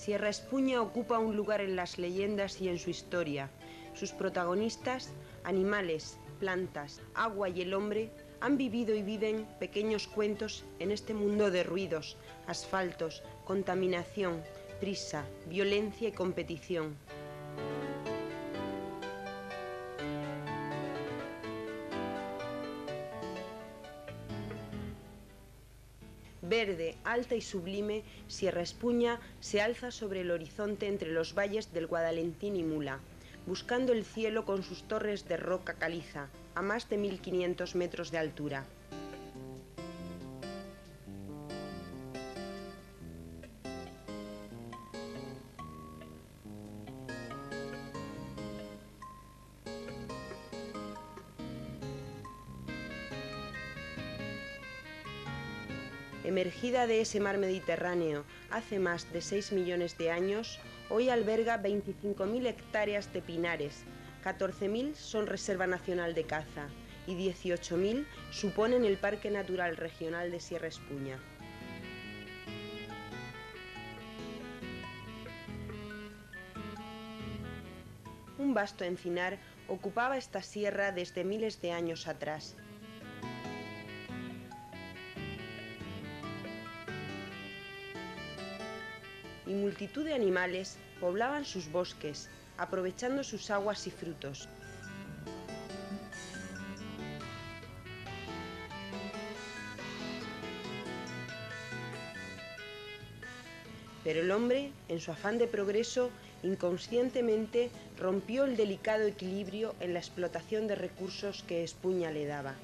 Sierra Espuña ocupa un lugar en las leyendas y en su historia. Sus protagonistas, animales, plantas, agua y el hombre, han vivido y viven pequeños cuentos en este mundo de ruidos, asfaltos, contaminación, prisa, violencia y competición. Verde, alta y sublime, Sierra Espuña se alza sobre el horizonte entre los valles del Guadalentín y Mula, buscando el cielo con sus torres de roca caliza, a más de 1500 metros de altura. Emergida de ese mar Mediterráneo hace más de 6 millones de años, hoy alberga 25.000 hectáreas de pinares, 14.000 son Reserva Nacional de Caza y 18.000 suponen el Parque Natural Regional de Sierra Espuña. Un vasto encinar ocupaba esta sierra desde miles de años atrás. Y multitud de animales poblaban sus bosques, aprovechando sus aguas y frutos. Pero el hombre, en su afán de progreso, inconscientemente rompió el delicado equilibrio en la explotación de recursos que Espuña le daba.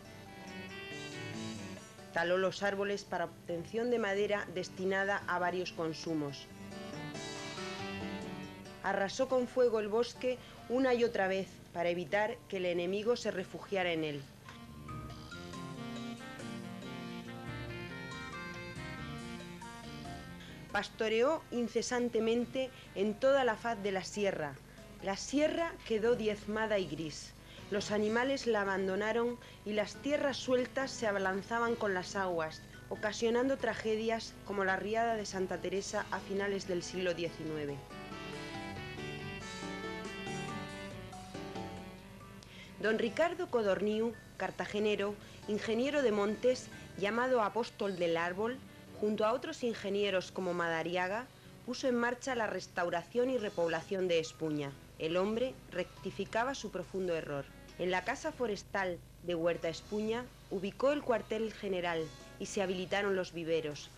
Taló los árboles para obtención de madera destinada a varios consumos. Arrasó con fuego el bosque una y otra vez para evitar que el enemigo se refugiara en él. Pastoreó incesantemente en toda la faz de la sierra. La sierra quedó diezmada y gris. Los animales la abandonaron y las tierras sueltas se abalanzaban con las aguas, ocasionando tragedias como la riada de Santa Teresa a finales del siglo XIX. Don Ricardo Codorniu, cartagenero, ingeniero de montes, llamado apóstol del árbol, junto a otros ingenieros como Madariaga, puso en marcha la restauración y repoblación de Espuña. El hombre rectificaba su profundo error. En la casa forestal de Huerta Espuña ubicó el cuartel general y se habilitaron los viveros.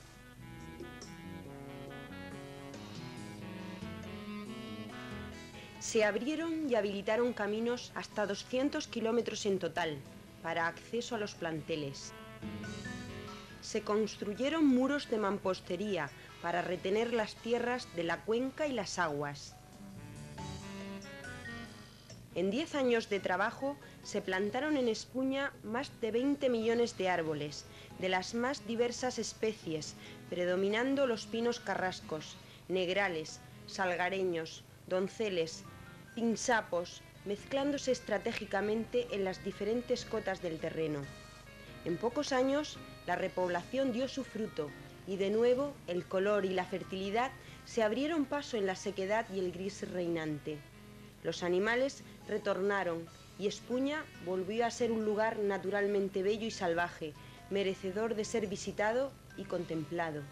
Se abrieron y habilitaron caminos hasta 200 kilómetros en total para acceso a los planteles. Se construyeron muros de mampostería para retener las tierras de la cuenca y las aguas. En 10 años de trabajo se plantaron en Espuña más de 20 millones de árboles, de las más diversas especies, predominando los pinos carrascos, negrales, salgareños, donceles, pinsapos, mezclándose estratégicamente en las diferentes cotas del terreno. En pocos años, la repoblación dio su fruto y de nuevo el color y la fertilidad se abrieron paso en la sequedad y el gris reinante. Los animales retornaron y Espuña volvió a ser un lugar naturalmente bello y salvaje, merecedor de ser visitado y contemplado.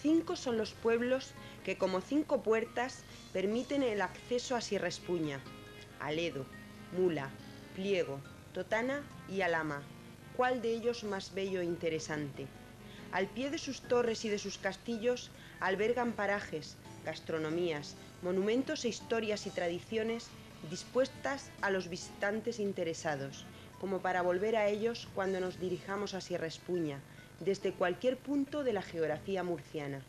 5 son los pueblos que, como 5 puertas, permiten el acceso a Sierra Espuña: Aledo, Mula, Pliego, Totana y Alhama. ¿Cuál de ellos más bello e interesante? Al pie de sus torres y de sus castillos albergan parajes, gastronomías, monumentos e historias y tradiciones dispuestas a los visitantes interesados, como para volver a ellos cuando nos dirijamos a Sierra Espuña, desde cualquier punto de la geografía murciana.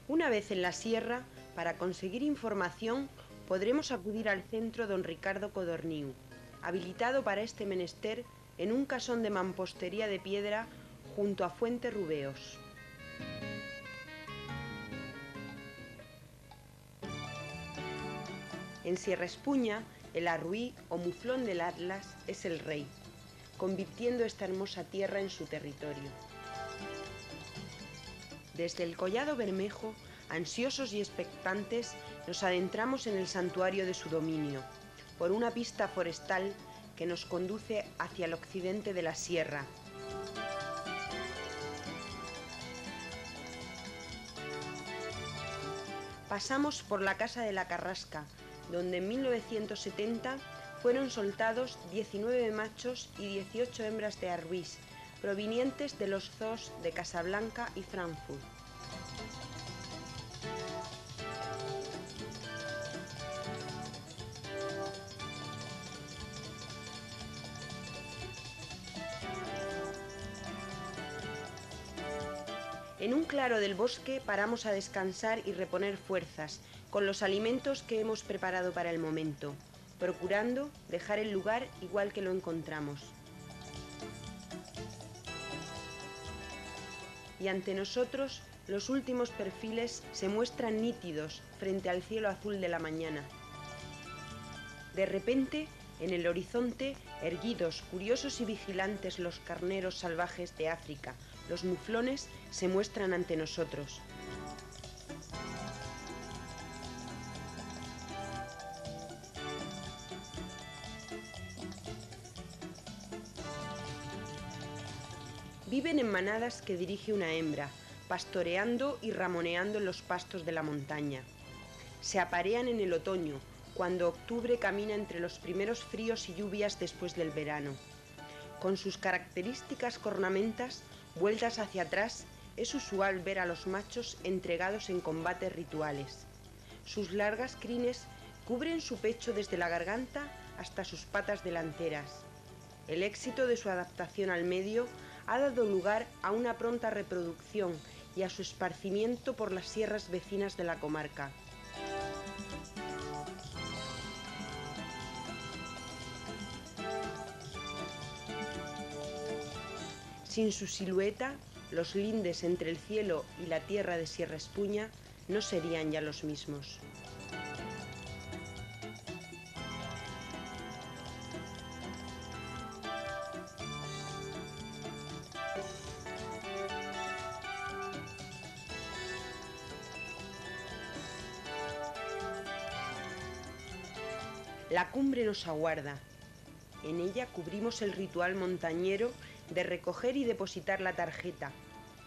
Una vez en la sierra, para conseguir información, podremos acudir al centro Don Ricardo Codorniu, habilitado para este menester en un casón de mampostería de piedra junto a Fuente Rubeos. En Sierra Espuña, el arruí o muflón del Atlas es el rey, convirtiendo esta hermosa tierra en su territorio. Desde el Collado Bermejo, ansiosos y expectantes, nos adentramos en el santuario de su dominio, por una pista forestal que nos conduce hacia el occidente de la sierra. Pasamos por la Casa de la Carrasca, donde en 1970 fueron soltados 19 machos y 18 hembras de arruís, provenientes de los zoos de Casablanca y Frankfurt. En un claro del bosque paramos a descansar y reponer fuerzas con los alimentos que hemos preparado para el momento, procurando dejar el lugar igual que lo encontramos. Y ante nosotros los últimos perfiles se muestran nítidos frente al cielo azul de la mañana. De repente, en el horizonte, erguidos, curiosos y vigilantes los carneros salvajes de África, los muflones, se muestran ante nosotros. Viven en manadas que dirige una hembra, pastoreando y ramoneando en los pastos de la montaña. Se aparean en el otoño, cuando octubre camina entre los primeros fríos y lluvias después del verano. Con sus características cornamentas vueltas hacia atrás, es usual ver a los machos entregados en combates rituales. Sus largas crines cubren su pecho desde la garganta hasta sus patas delanteras. El éxito de su adaptación al medio ha dado lugar a una pronta reproducción y a su esparcimiento por las sierras vecinas de la comarca. Sin su silueta, los lindes entre el cielo y la tierra de Sierra Espuña no serían ya los mismos. La cumbre nos aguarda. En ella cubrimos el ritual montañero de recoger y depositar la tarjeta,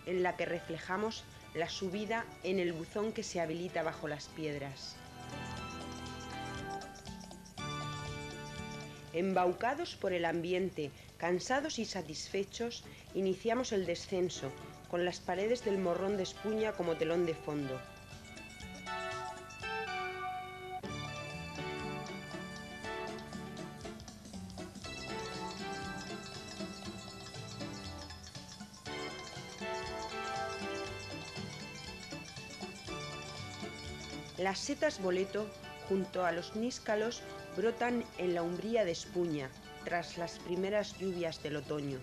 en la que reflejamos la subida en el buzón que se habilita bajo las piedras. Embaucados por el ambiente, cansados y satisfechos, iniciamos el descenso, con las paredes del Morrón de Espuña como telón de fondo. Las setas boleto, junto a los níscalos, brotan en la umbría de Espuña, tras las primeras lluvias del otoño.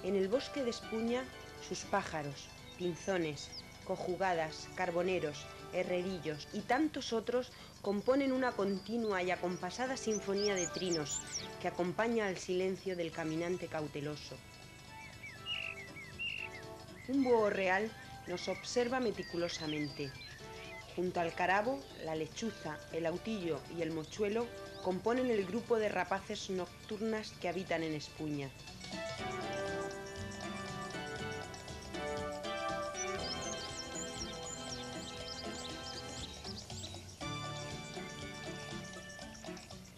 En el bosque de Espuña, sus pájaros, pinzones, cojugadas, carboneros, herrerillos y tantos otros componen una continua y acompasada sinfonía de trinos que acompaña al silencio del caminante cauteloso. Un búho real nos observa meticulosamente. Junto al carabo, la lechuza, el autillo y el mochuelo componen el grupo de rapaces nocturnas que habitan en Espuña.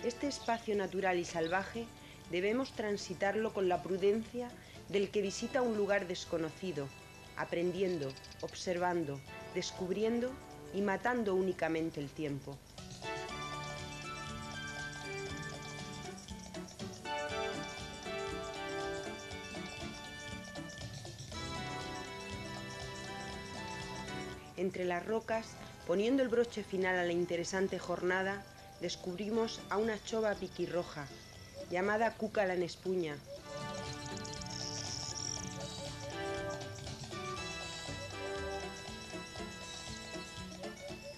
Este espacio natural y salvaje debemos transitarlo con la prudencia del que visita un lugar desconocido, aprendiendo, observando, descubriendo y matando únicamente el tiempo. Entre las rocas, poniendo el broche final a la interesante jornada, descubrimos a una chova piquirroja, llamada cúcala en Espuña.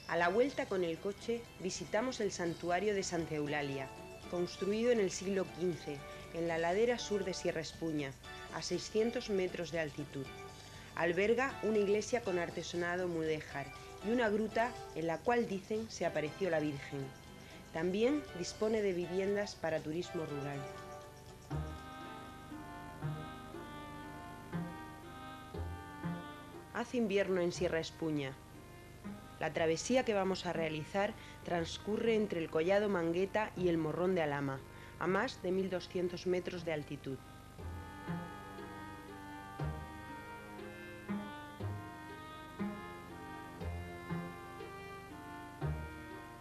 A la vuelta con el coche visitamos el santuario de Santa Eulalia, construido en el siglo XV, en la ladera sur de Sierra Espuña, a 600 metros de altitud. Alberga una iglesia con artesonado mudéjar y una gruta en la cual dicen se apareció la Virgen. También dispone de viviendas para turismo rural. Hace invierno en Sierra Espuña. La travesía que vamos a realizar transcurre entre el Collado Mangueta y el Morrón de Alhama, a más de 1200 metros de altitud.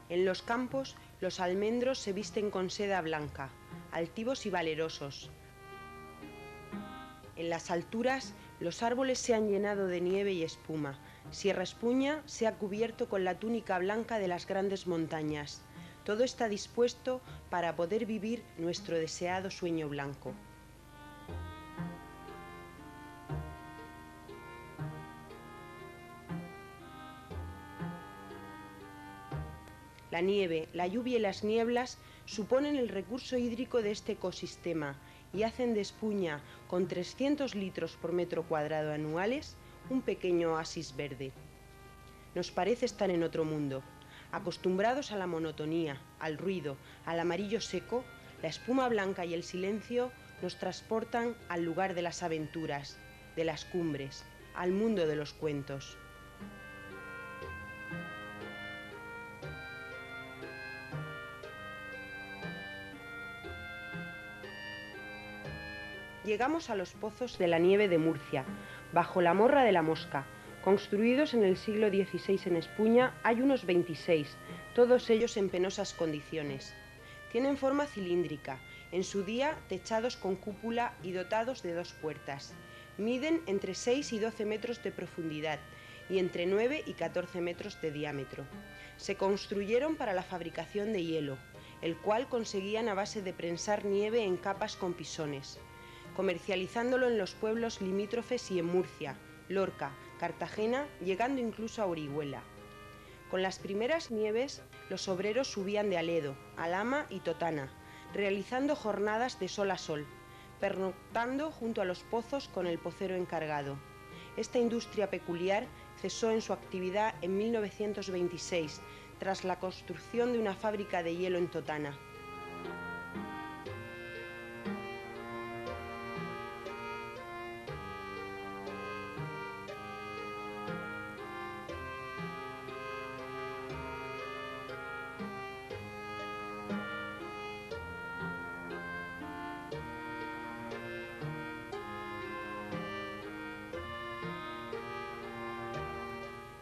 En los campos, los almendros se visten con seda blanca, altivos y valerosos. En las alturas, los árboles se han llenado de nieve y espuma. Sierra Espuña se ha cubierto con la túnica blanca de las grandes montañas. Todo está dispuesto para poder vivir nuestro deseado sueño blanco. La nieve, la lluvia y las nieblas suponen el recurso hídrico de este ecosistema y hacen de Espuña, con 300 litros por metro cuadrado anuales, un pequeño oasis verde. Nos parece estar en otro mundo. Acostumbrados a la monotonía, al ruido, al amarillo seco, la espuma blanca y el silencio nos transportan al lugar de las aventuras, de las cumbres, al mundo de los cuentos. Llegamos a los pozos de la nieve de Murcia, bajo la Morra de la Mosca. Construidos en el siglo XVI en Espuña, hay unos 26, todos ellos en penosas condiciones. Tienen forma cilíndrica, en su día techados con cúpula y dotados de 2 puertas. Miden entre 6 y 12 metros de profundidad y entre 9 y 14 metros de diámetro. Se construyeron para la fabricación de hielo, el cual conseguían a base de prensar nieve en capas con pisones, comercializándolo en los pueblos limítrofes y en Murcia, Lorca, Cartagena, llegando incluso a Orihuela. Con las primeras nieves, los obreros subían de Aledo, Alhama y Totana, realizando jornadas de sol a sol, pernoctando junto a los pozos con el pocero encargado. Esta industria peculiar cesó en su actividad en 1926, tras la construcción de una fábrica de hielo en Totana.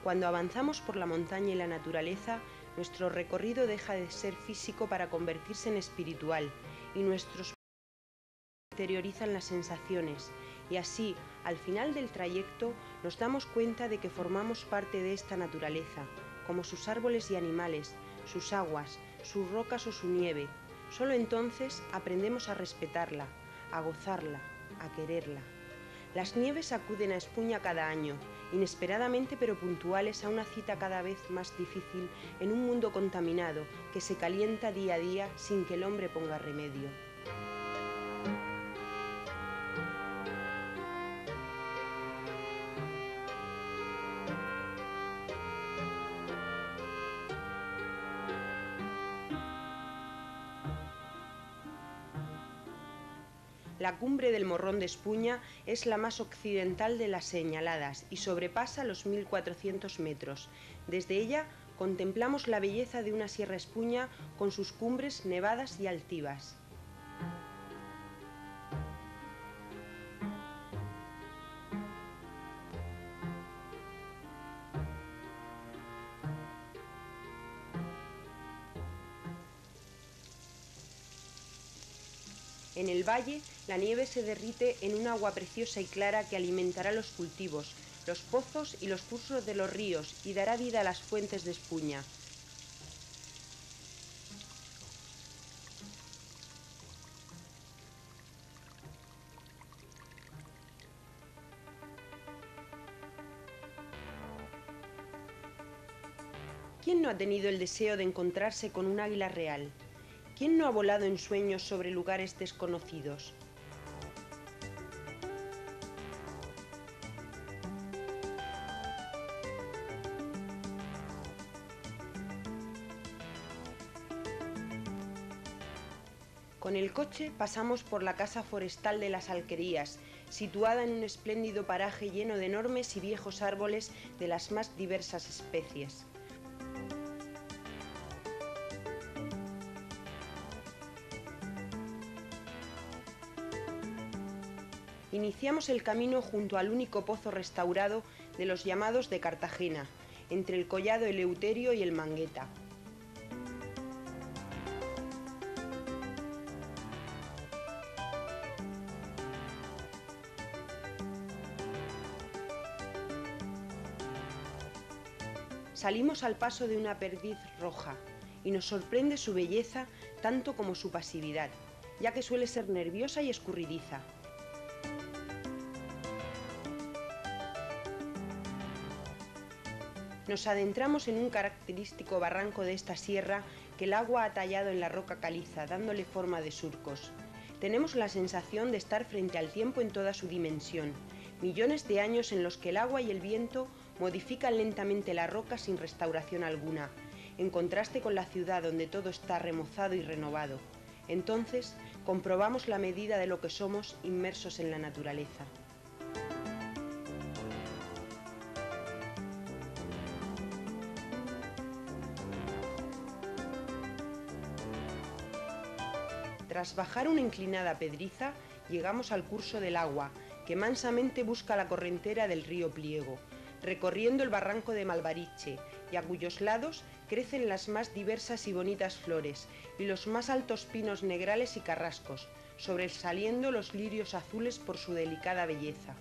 Cuando avanzamos por la montaña y la naturaleza, nuestro recorrido deja de ser físico para convertirse en espiritual, y nuestros interiorizan las sensaciones, y así, al final del trayecto, nos damos cuenta de que formamos parte de esta naturaleza, como sus árboles y animales, sus aguas, sus rocas o su nieve. Solo entonces aprendemos a respetarla, a gozarla, a quererla. Las nieves acuden a Espuña cada año, inesperadamente pero puntuales a una cita cada vez más difícil en un mundo contaminado que se calienta día a día sin que el hombre ponga remedio. La cumbre del Morrón de Espuña es la más occidental de las señaladas y sobrepasa los 1400 metros. Desde ella contemplamos la belleza de una Sierra Espuña con sus cumbres nevadas y altivas. En el valle, la nieve se derrite en un agua preciosa y clara que alimentará los cultivos, los pozos y los cursos de los ríos y dará vida a las fuentes de Espuña. ¿Quién no ha tenido el deseo de encontrarse con un águila real? ¿Quién no ha volado en sueños sobre lugares desconocidos? Con el coche pasamos por la casa forestal de las Alquerías, situada en un espléndido paraje lleno de enormes y viejos árboles de las más diversas especies. Iniciamos el camino junto al único pozo restaurado de los llamados de Cartagena, entre el collado Eleuterio y el Mangueta. Salimos al paso de una perdiz roja y nos sorprende su belleza tanto como su pasividad, ya que suele ser nerviosa y escurridiza. Nos adentramos en un característico barranco de esta sierra que el agua ha tallado en la roca caliza, dándole forma de surcos. Tenemos la sensación de estar frente al tiempo en toda su dimensión, millones de años en los que el agua y el viento modifican lentamente la roca sin restauración alguna, en contraste con la ciudad donde todo está remozado y renovado. Entonces, comprobamos la medida de lo que somos inmersos en la naturaleza. Tras bajar una inclinada pedriza, llegamos al curso del agua, que mansamente busca la correntera del río Pliego, recorriendo el barranco de Malvariche, y a cuyos lados crecen las más diversas y bonitas flores, y los más altos pinos negrales y carrascos, sobresaliendo los lirios azules por su delicada belleza.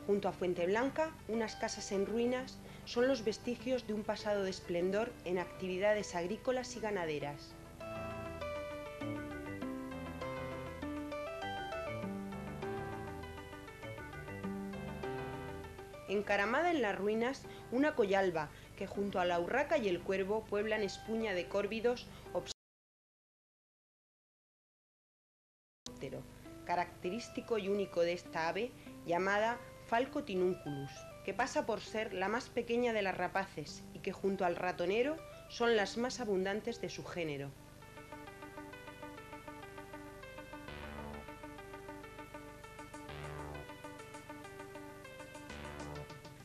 Junto a Fuente Blanca, unas casas en ruinas son los vestigios de un pasado de esplendor en actividades agrícolas y ganaderas. Encaramada en las ruinas, una collalba que junto a la urraca y el cuervo pueblan Espuña de córvidos obstéro, característico y único de esta ave llamada Falco tinunculus, que pasa por ser la más pequeña de las rapaces y que junto al ratonero son las más abundantes de su género.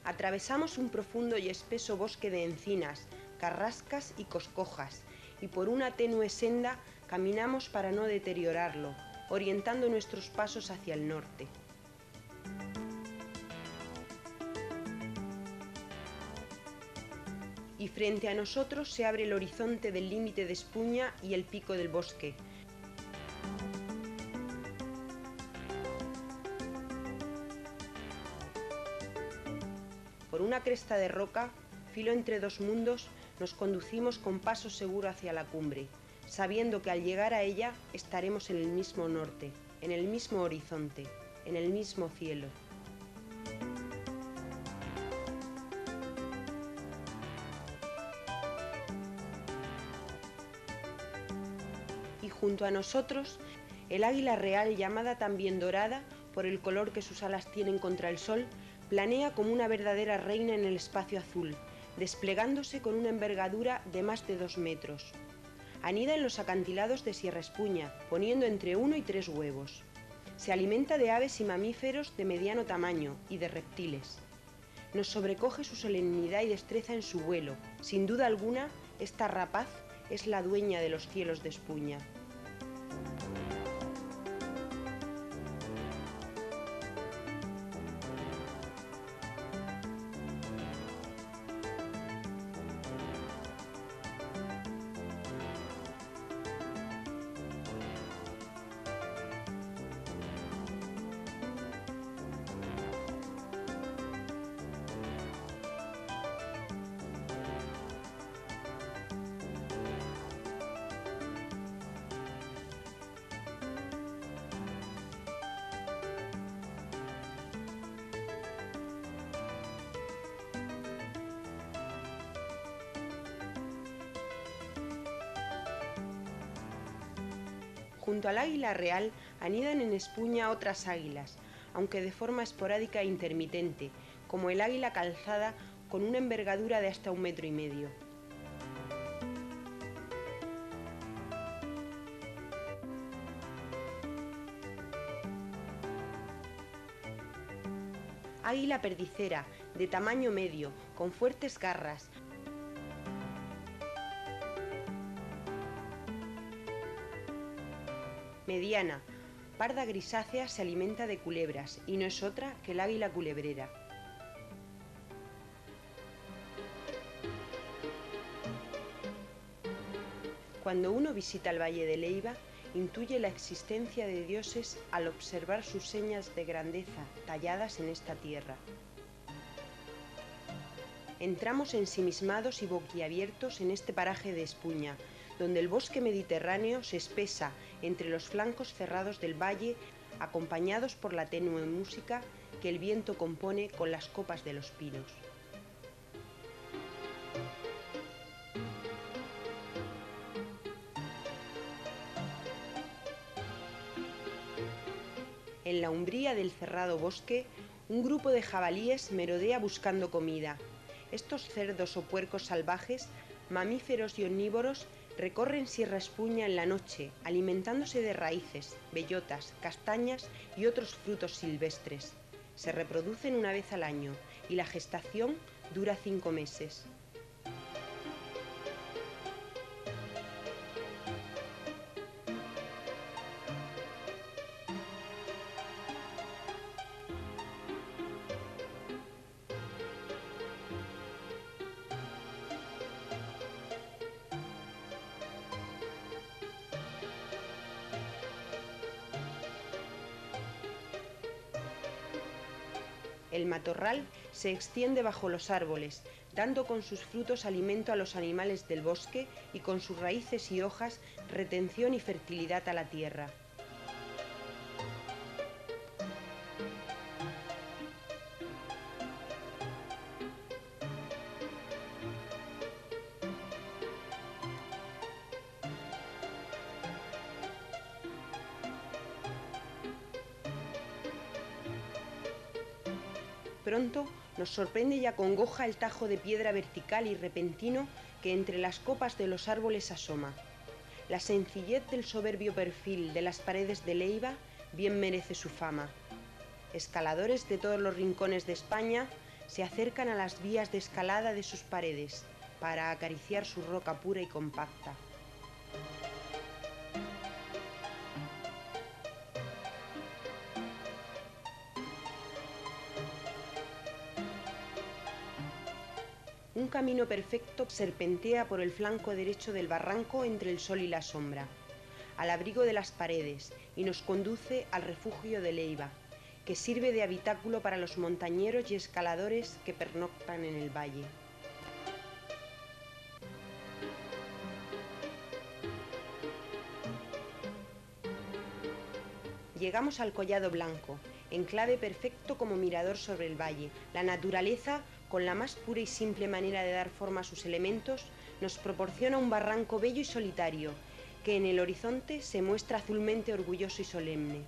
Atravesamos un profundo y espeso bosque de encinas, carrascas y coscojas, y por una tenue senda caminamos para no deteriorarlo, orientando nuestros pasos hacia el norte. Y frente a nosotros se abre el horizonte del límite de Espuña y el pico del bosque. Por una cresta de roca, filo entre dos mundos, nos conducimos con paso seguro hacia la cumbre, sabiendo que al llegar a ella estaremos en el mismo norte, en el mismo horizonte, en el mismo cielo. Y junto a nosotros, el águila real, llamada también dorada por el color que sus alas tienen contra el sol, planea como una verdadera reina en el espacio azul, desplegándose con una envergadura de más de 2 metros. Anida en los acantilados de Sierra Espuña, poniendo entre 1 y 3 huevos. Se alimenta de aves y mamíferos de mediano tamaño y de reptiles. Nos sobrecoge su solemnidad y destreza en su vuelo. Sin duda alguna, esta rapaz es la dueña de los cielos de Espuña. Junto al águila real anidan en Espuña otras águilas, aunque de forma esporádica e intermitente, como el águila calzada con una envergadura de hasta 1,5 metros. Águila perdicera, de tamaño medio, con fuertes garras. Mediana, parda grisácea, se alimenta de culebras y no es otra que el águila culebrera. Cuando uno visita el Valle de Leiva, intuye la existencia de dioses al observar sus señas de grandeza talladas en esta tierra. Entramos ensimismados y boquiabiertos en este paraje de Espuña, donde el bosque mediterráneo se espesa entre los flancos cerrados del valle, acompañados por la tenue música que el viento compone con las copas de los pinos. En la umbría del cerrado bosque, un grupo de jabalíes merodea buscando comida. Estos cerdos o puercos salvajes, mamíferos y omnívoros, recorren Sierra Espuña en la noche, alimentándose de raíces, bellotas, castañas y otros frutos silvestres. Se reproducen una vez al año y la gestación dura 5 meses. El matorral se extiende bajo los árboles, dando con sus frutos alimento a los animales del bosque y con sus raíces y hojas retención y fertilidad a la tierra. Pronto nos sorprende y acongoja el tajo de piedra vertical y repentino que entre las copas de los árboles asoma. La sencillez del soberbio perfil de las paredes de Leiva bien merece su fama. Escaladores de todos los rincones de España se acercan a las vías de escalada de sus paredes para acariciar su roca pura y compacta. Un camino perfecto serpentea por el flanco derecho del barranco entre el sol y la sombra, al abrigo de las paredes, y nos conduce al refugio de Leiva, que sirve de habitáculo para los montañeros y escaladores que pernoctan en el valle. Llegamos al Collado Blanco, enclave perfecto como mirador sobre el valle. La naturaleza, con la más pura y simple manera de dar forma a sus elementos, nos proporciona un barranco bello y solitario, que en el horizonte se muestra azulmente orgulloso y solemne.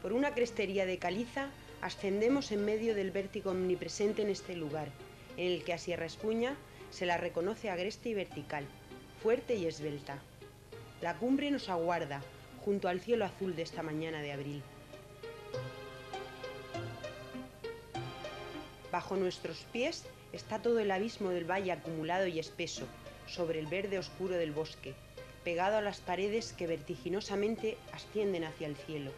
Por una crestería de caliza ascendemos en medio del vértigo omnipresente en este lugar, en el que a Sierra Espuña se la reconoce agreste y vertical, fuerte y esbelta. La cumbre nos aguarda, junto al cielo azul de esta mañana de abril. Bajo nuestros pies está todo el abismo del valle acumulado y espeso, sobre el verde oscuro del bosque, pegado a las paredes que vertiginosamente ascienden hacia el cielo.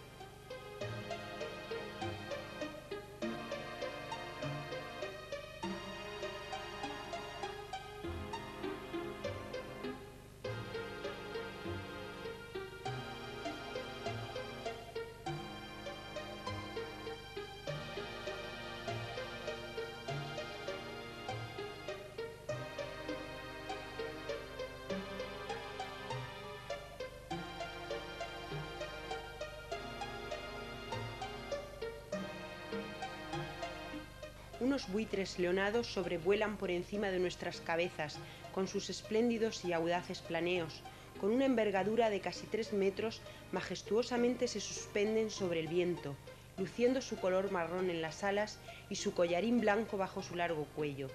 Unos buitres leonados sobrevuelan por encima de nuestras cabezas, con sus espléndidos y audaces planeos. Con una envergadura de casi 3 metros, majestuosamente se suspenden sobre el viento, luciendo su color marrón en las alas y su collarín blanco bajo su largo cuello.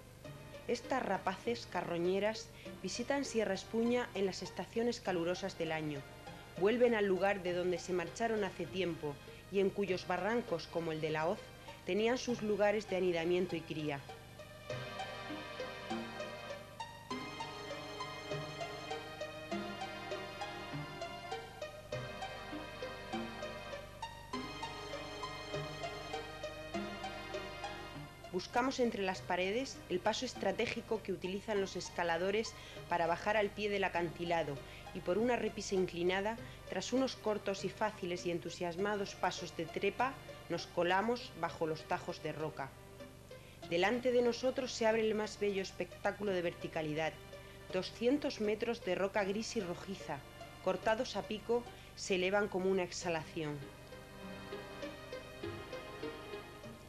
Estas rapaces carroñeras visitan Sierra Espuña en las estaciones calurosas del año. Vuelven al lugar de donde se marcharon hace tiempo y en cuyos barrancos, como el de la Hoz, tenían sus lugares de anidamiento y cría. Buscamos entre las paredes el paso estratégico que utilizan los escaladores para bajar al pie del acantilado y por una repisa inclinada, tras unos cortos y fáciles y entusiasmados pasos de trepa, nos colamos bajo los tajos de roca. Delante de nosotros se abre el más bello espectáculo de verticalidad. 200 metros de roca gris y rojiza, cortados a pico, se elevan como una exhalación.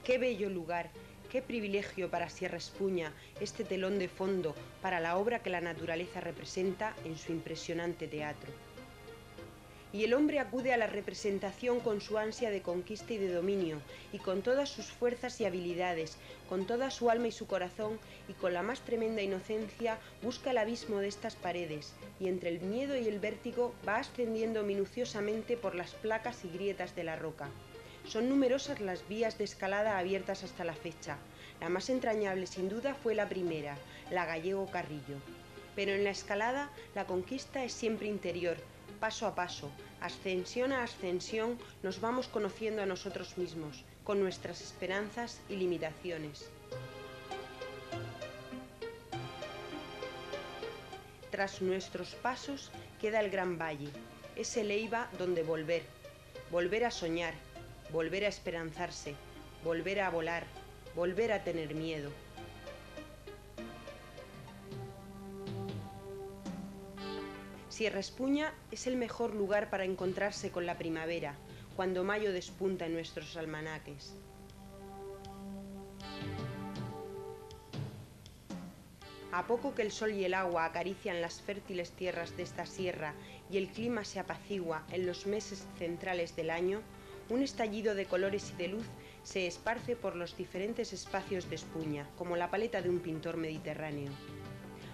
¡Qué bello lugar! ¡Qué privilegio para Sierra Espuña este telón de fondo para la obra que la naturaleza representa en su impresionante teatro! Y el hombre acude a la representación con su ansia de conquista y de dominio, y con todas sus fuerzas y habilidades, con toda su alma y su corazón, y con la más tremenda inocencia busca el abismo de estas paredes, y entre el miedo y el vértigo va ascendiendo minuciosamente por las placas y grietas de la roca. Son numerosas las vías de escalada abiertas hasta la fecha. La más entrañable sin duda fue la primera, la Gallego Carrillo. Pero en la escalada la conquista es siempre interior, paso a paso, ascensión a ascensión nos vamos conociendo a nosotros mismos, con nuestras esperanzas y limitaciones. Tras nuestros pasos queda el gran valle, ese Leiva donde volver a soñar, volver a esperanzarse, volver a volar, volver a tener miedo. Sierra Espuña es el mejor lugar para encontrarse con la primavera, cuando mayo despunta en nuestros almanaques. A poco que el sol y el agua acarician las fértiles tierras de esta sierra y el clima se apacigua en los meses centrales del año, un estallido de colores y de luz se esparce por los diferentes espacios de Espuña, como la paleta de un pintor mediterráneo.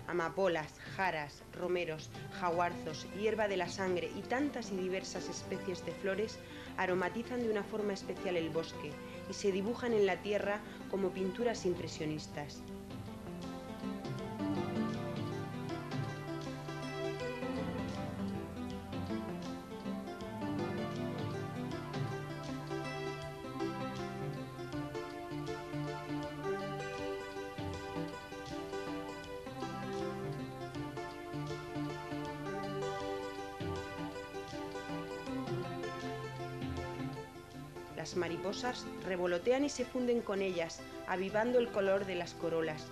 Amapolas, jaras, romeros, jaguarzos, hierba de la sangre y tantas y diversas especies de flores aromatizan de una forma especial el bosque y se dibujan en la tierra como pinturas impresionistas. Las mariposas revolotean y se funden con ellas, avivando el color de las corolas,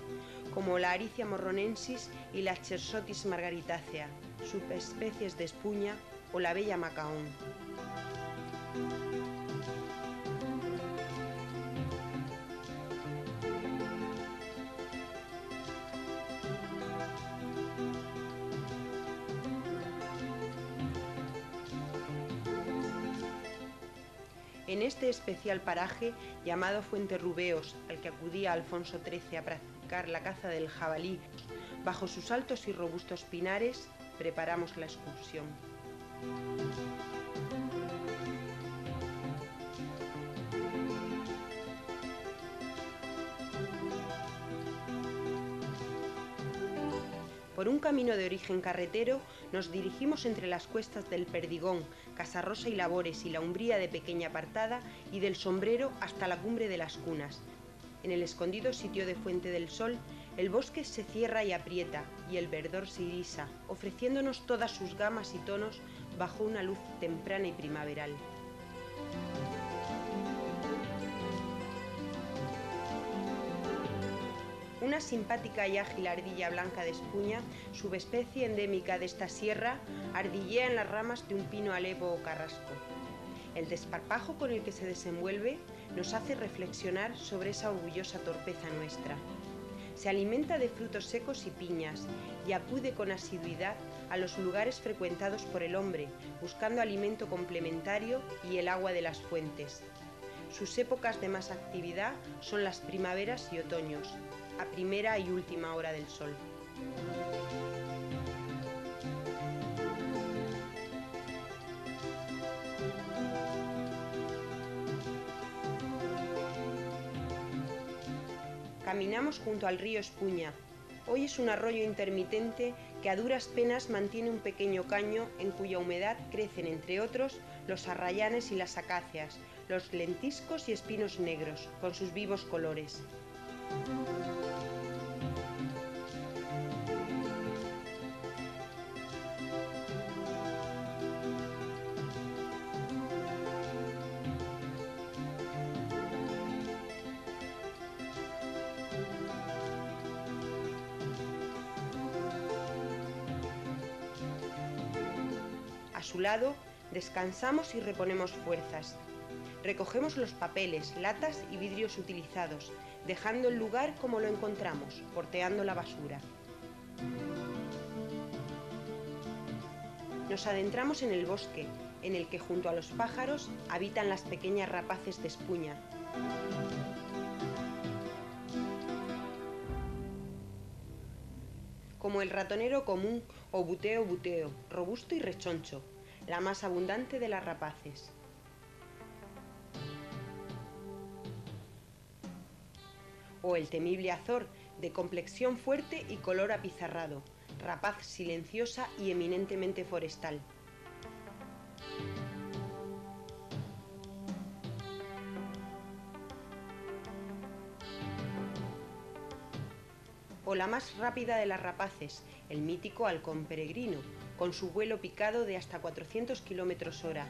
como la Aricia morronensis y la Chersotis margaritácea, subespecies de Espuña, o la bella macaón. En este especial paraje, llamado Fuenterrubeos, al que acudía Alfonso XIII a practicar la caza del jabalí, bajo sus altos y robustos pinares, preparamos la excursión. Por un camino de origen carretero nos dirigimos entre las cuestas del Perdigón, Casarrosa y Labores y la Umbría de Pequeña Apartada y del Sombrero hasta la cumbre de las Cunas. En el escondido sitio de Fuente del Sol, el bosque se cierra y aprieta y el verdor se irisa, ofreciéndonos todas sus gamas y tonos bajo una luz temprana y primaveral. Una simpática y ágil ardilla blanca de Espuña, subespecie endémica de esta sierra, ardillea en las ramas de un pino alepo o carrasco. El desparpajo con el que se desenvuelve nos hace reflexionar sobre esa orgullosa torpeza nuestra. Se alimenta de frutos secos y piñas y acude con asiduidad a los lugares frecuentados por el hombre, buscando alimento complementario y el agua de las fuentes. Sus épocas de más actividad son las primaveras y otoños, a primera y última hora del sol. Caminamos junto al río Espuña. Hoy es un arroyo intermitente que a duras penas mantiene un pequeño caño en cuya humedad crecen, entre otros, los arrayanes y las acacias, los lentiscos y espinos negros, con sus vivos colores. A su lado, descansamos y reponemos fuerzas. Recogemos los papeles, latas y vidrios utilizados, dejando el lugar como lo encontramos, porteando la basura. Nos adentramos en el bosque, en el que junto a los pájaros habitan las pequeñas rapaces de Espuña. Como el ratonero común o buteo buteo, robusto y rechoncho, la más abundante de las rapaces. O el temible azor, de complexión fuerte y color apizarrado, rapaz silenciosa y eminentemente forestal. O la más rápida de las rapaces, el mítico halcón peregrino, con su vuelo picado de hasta 400 km/h.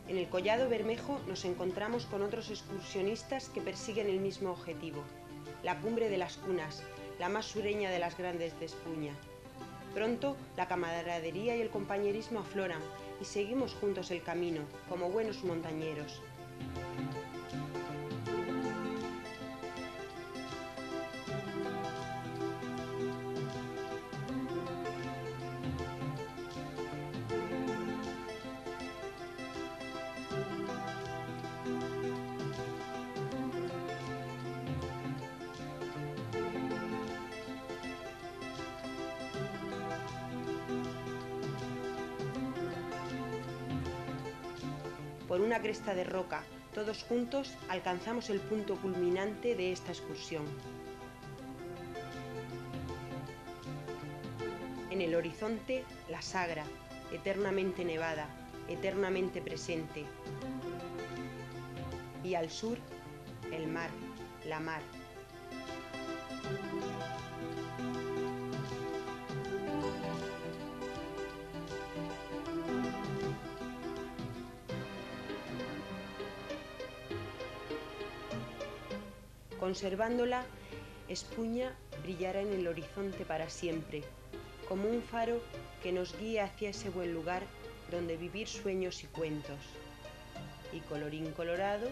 En el Collado Bermejo nos encontramos con otros excursionistas que persiguen el mismo objetivo: la cumbre de las Cunas, la más sureña de las grandes de Espuña. Pronto la camaradería y el compañerismo afloran y seguimos juntos el camino, como buenos montañeros. Por una cresta de roca, todos juntos alcanzamos el punto culminante de esta excursión. En el horizonte, la Sagra, eternamente nevada, eternamente presente. Y al sur, el mar, la mar. Conservándola, Espuña brillará en el horizonte para siempre, como un faro que nos guía hacia ese buen lugar donde vivir sueños y cuentos. Y colorín colorado,